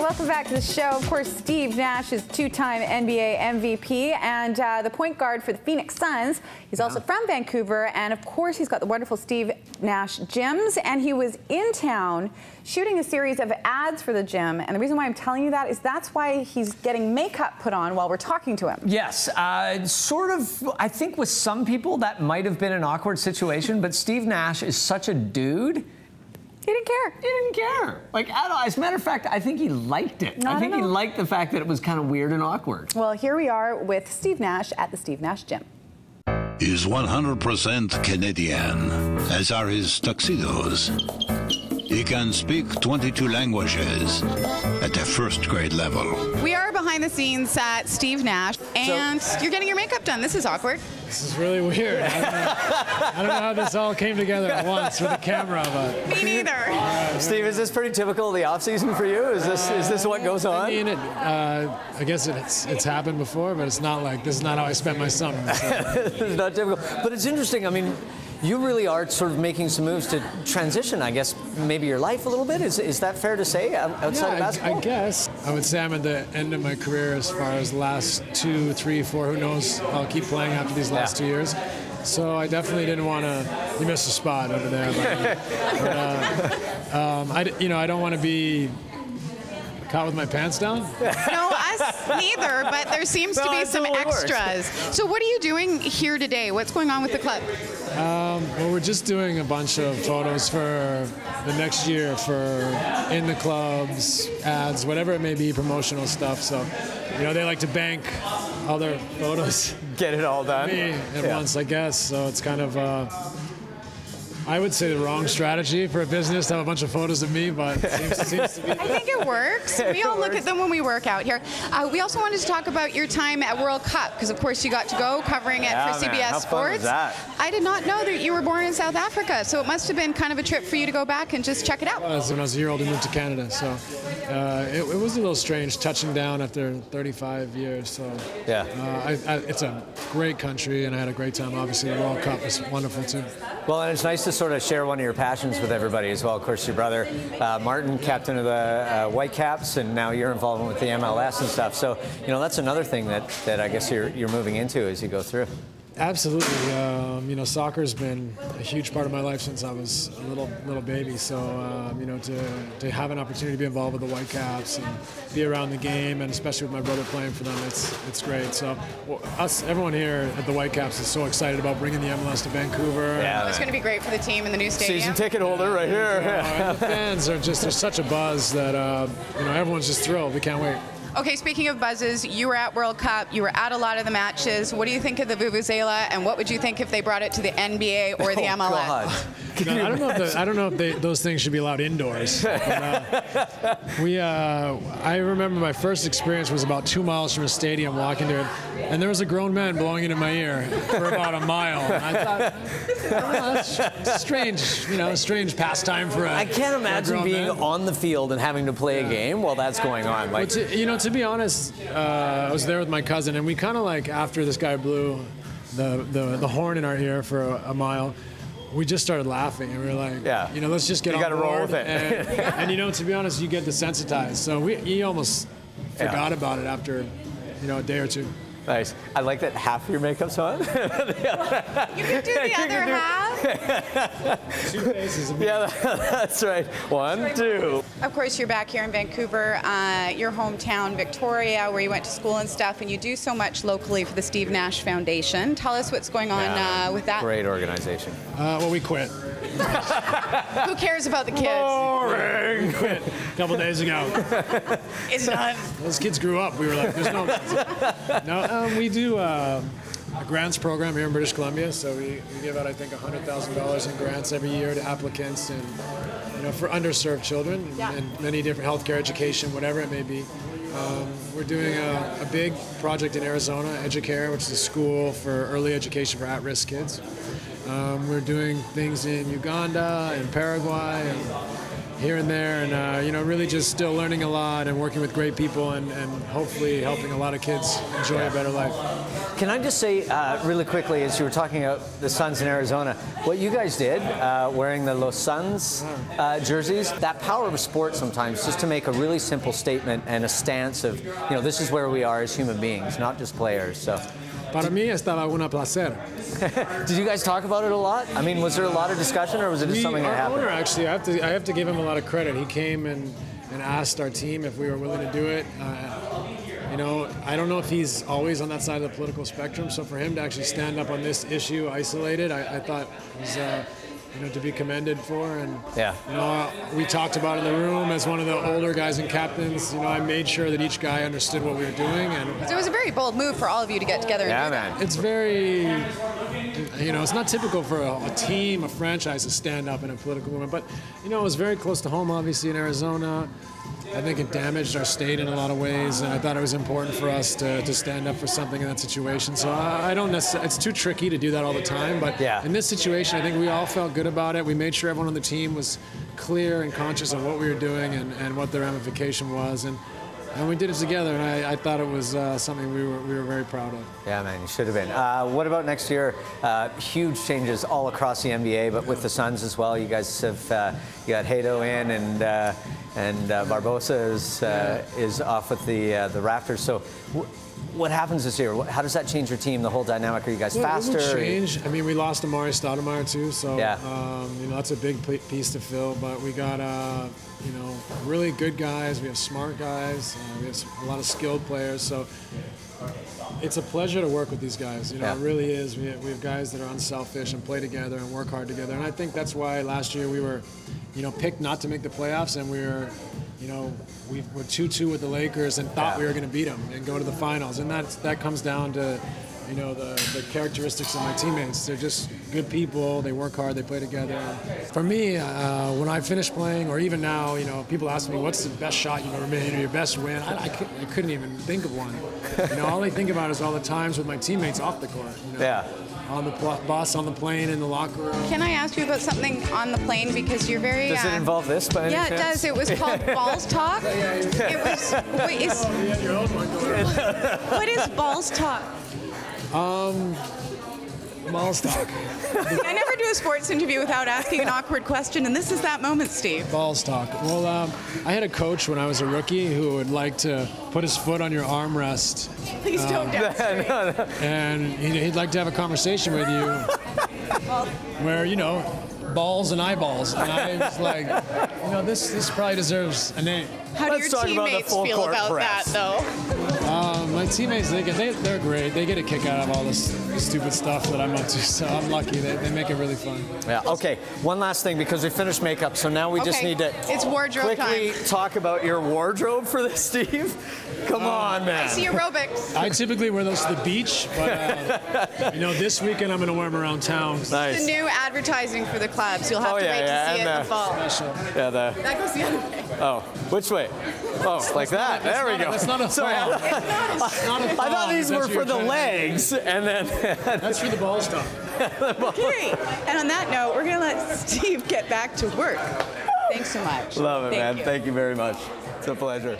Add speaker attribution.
Speaker 1: welcome back to the show. Of course, Steve Nash is two-time NBA MVP and the point guard for the Phoenix Suns. He's also from Vancouver, and of course, he's got the wonderful Steve Nash gyms, and he was in town shooting a series of ads for the gym. And the reason why I'm telling you that is that's why he's getting makeup put on while we're talking to him.
Speaker 2: Yes, sort of. I think with some people that might have been an awkward situation, but Steve Nash is such a dude.
Speaker 1: He didn't care.
Speaker 2: He didn't care. Like, at all. As a matter of fact, I think he liked it. I think he liked the fact that it was kind of weird and awkward.
Speaker 1: Well, here we are with Steve Nash at the Steve Nash gym.
Speaker 3: He's 100% Canadian, as are his tuxedos. He can speak 22 languages at the first grade level.
Speaker 4: We are behind the scenes at Steve Nash, and you're getting your makeup done. This is awkward.
Speaker 5: This is really weird. I don't know how this all came together at once with the camera, but...
Speaker 4: Me neither.
Speaker 2: Steve, is this pretty typical of the off-season for you? Is this what goes on?
Speaker 5: I mean, I guess it's happened before, but it's not like, this is not how I spent my summer. So.
Speaker 2: It's not typical. But it's interesting. I mean, you really are sort of making some moves to transition, I guess, maybe your life a little bit. Is that fair to say outside of basketball?
Speaker 5: I guess. I would say I'm at the end of my career as far as the last 2, 3, 4, who knows. I'll keep playing after these last 2 years. So I definitely didn't want to. You missed a spot over there. I don't want to be caught with my pants down?
Speaker 4: No, us neither, but there seems to be some extras. So what are you doing here today? What's going on with the club?
Speaker 5: Well, we're just doing a bunch of photos for the next year for in the clubs, ads, whatever it may be, promotional stuff. So, they like to bank all their photos.
Speaker 2: Get it all done.
Speaker 5: Me at once, I guess. So it's kind of, I would say, the wrong strategy for a business to have a bunch of photos of me, but it seems to be.
Speaker 4: I think it works. We all look at them when we work out here. We also wanted to talk about your time at World Cup, because of course you got to go covering it for CBS
Speaker 2: How
Speaker 4: Sports.
Speaker 2: fun was that?
Speaker 4: I did not know that you were born in South Africa, so it must have been kind of a trip for you to go back and just check it out.
Speaker 5: When I was a year old, I moved to Canada, so it was a little strange touching down after 35 years. So it's a great country, and I had a great time. Obviously, the World Cup was wonderful too.
Speaker 2: Well, and it's nice to sort of share one of your passions with everybody as well. Of course, your brother, Martin, captain of the Whitecaps, and now you're involved with the MLS and stuff. So, that's another thing that I guess you're moving into as you go through.
Speaker 5: Absolutely. Soccer's been a huge part of my life since I was a little baby. So, to have an opportunity to be involved with the Whitecaps and be around the game, and especially with my brother playing for them, it's great. So, everyone here at the Whitecaps is so excited about bringing the MLS to Vancouver.
Speaker 4: Yeah, it's going to be great for the team in the new stadium.
Speaker 2: Season ticket holder right here.
Speaker 5: And the fans are just, there's such a buzz that, everyone's just thrilled. We can't wait.
Speaker 4: Okay, speaking of buzzes, you were at World Cup, you were at a lot of the matches. What do you think of the Vuvuzela, and what would you think if they brought it to the NBA or the MLS?
Speaker 2: God.
Speaker 5: I don't know if those things should be allowed indoors. But, I remember my first experience was about 2 miles from a stadium walking to it, and there was a grown man blowing it in my ear for about a mile. And I thought, that's strange, a strange pastime for a
Speaker 2: I can't imagine being on the field and having to play a game while that's going on. Like,
Speaker 5: to be honest, I was there with my cousin, and we kind of after this guy blew the horn in our ear for a mile, we just started laughing, and we were like, let's just get on board. You got to roll with it. And to be honest, you get desensitized. So he almost forgot about it after, a day or two.
Speaker 2: Nice. I like that half your makeup's on.
Speaker 4: You can do the other half.
Speaker 5: 2 faces.
Speaker 2: Yeah, that's right. 1, 2.
Speaker 4: Of course, you're back here in Vancouver, your hometown, Victoria, where you went to school and stuff, and you do so much locally for the Steve Nash Foundation. Tell us what's going on with that.
Speaker 2: Great organization.
Speaker 5: Well, we quit.
Speaker 4: Who cares about the kids?
Speaker 2: Boring.
Speaker 5: Quit a couple days ago.
Speaker 4: It's done.
Speaker 5: Those kids grew up. We were like, there's no... we do a grants program here in British Columbia, so we give out, I think, $100,000 in grants every year to applicants, and for underserved children and many different healthcare, education, whatever it may be. We're doing a big project in Arizona, Educare, which is a school for early education for at-risk kids. We're doing things in Uganda and Paraguay, and here and there, and you know, really just still learning a lot and working with great people, and hopefully helping a lot of kids enjoy a better life.
Speaker 2: Can I just say really quickly, as you were talking about the Suns in Arizona, what you guys did, wearing the Los Suns jerseys, that power of sport sometimes, just to make a really simple statement and a stance of, you know, this is where we are as human beings, not just players. So.
Speaker 5: Para mí estaba un placer.
Speaker 2: Did you guys talk about it a lot? I mean, was there a lot of discussion, or was it just something that happened?
Speaker 5: Our owner, actually, I have to give him a lot of credit. He came and asked our team if we were willing to do it. You know, I don't know if he's always on that side of the political spectrum, so for him to actually stand up on this issue isolated, I thought was, you know, to be commended for. And, you know, we talked about it in the room as one of the older guys and captains. You know, I made sure that each guy understood what we were doing. And
Speaker 4: so it was a very bold move for all of you to get together and do that.
Speaker 5: It's very, you know, it's not typical for a team, a franchise to stand up in a political movement. But, you know, it was very close to home, obviously, in Arizona. I think it damaged our state in a lot of ways, and I thought it was important for us to stand up for something in that situation. So I don't necessarily, it's too tricky to do that all the time, but in this situation, I think we all felt good about it. We made sure everyone on the team was clear and conscious of what we were doing and what the ramification was, and we did it together, and I thought it was something we were very proud of.
Speaker 2: Yeah, man, you should have been. What about next year? Huge changes all across the NBA, but with the Suns as well. You guys have you got Hato in, and Barbosa is off with the Raptors. So what happens this year? How does that change your team, the whole dynamic? Are you guys faster?
Speaker 5: It will change. I mean, we lost Amari Stoudemire too, so you know, that's a big piece to fill. But we got you know, really good guys. We have smart guys. We have a lot of skilled players. So it's a pleasure to work with these guys. You know, it really is. We have guys that are unselfish and play together and work hard together. And I think that's why last year we were, you know, picked not to make the playoffs, and we were, you know, we were 2-2 with the Lakers and thought we were going to beat them and go to the finals. And that comes down to, you know, the characteristics of my teammates. They're just good people. They work hard. They play together. For me, when I finish playing, or even now, you know, people ask me, what's the best shot you've ever made or your best win? I couldn't even think of one. You know, all I think about is all the times with my teammates off the court. You know? On the bus, on the plane, in the locker room.
Speaker 4: Can I ask you about something on the plane, because you're very...
Speaker 2: Does it involve this by any chance?
Speaker 4: Yeah, it does. It was called Balls Talk. It was... What is Balls Talk?
Speaker 5: Balls Talk.
Speaker 4: I never do a sports interview without asking an awkward question, and this is that moment, Steve.
Speaker 5: Balls Talk. Well, I had a coach when I was a rookie who would like to put his foot on your armrest.
Speaker 4: Please don't demonstrate.
Speaker 5: And he'd like to have a conversation with you where, you know, balls and eyeballs. And I was like, you know, this probably deserves a name.
Speaker 4: How do your teammates feel about that, though?
Speaker 5: My teammates, they're great. They get a kick out of all this stupid stuff that I'm up to, so I'm lucky. They make it really fun.
Speaker 2: Yeah, okay. One last thing, because we finished makeup, so now we just need to quickly talk about your wardrobe for this, Steve. Come on, man.
Speaker 4: I see aerobics.
Speaker 5: I typically wear those to the beach, but you know, this weekend I'm going to wear them around town.
Speaker 2: Nice.
Speaker 4: The new advertising for the clubs. You'll have to wait to see it in the fall.
Speaker 5: Yeah,
Speaker 4: that goes the other way.
Speaker 2: Oh, which way? Oh, like that. There we go.
Speaker 5: That's not a
Speaker 2: Sorry, I thought these were for the legs, and then...
Speaker 5: That's for the ball stuff.
Speaker 4: Okay. And on that note, we're going to let Steve get back to work. Thanks so much.
Speaker 2: Love it, man. Thank you very much. It's a pleasure.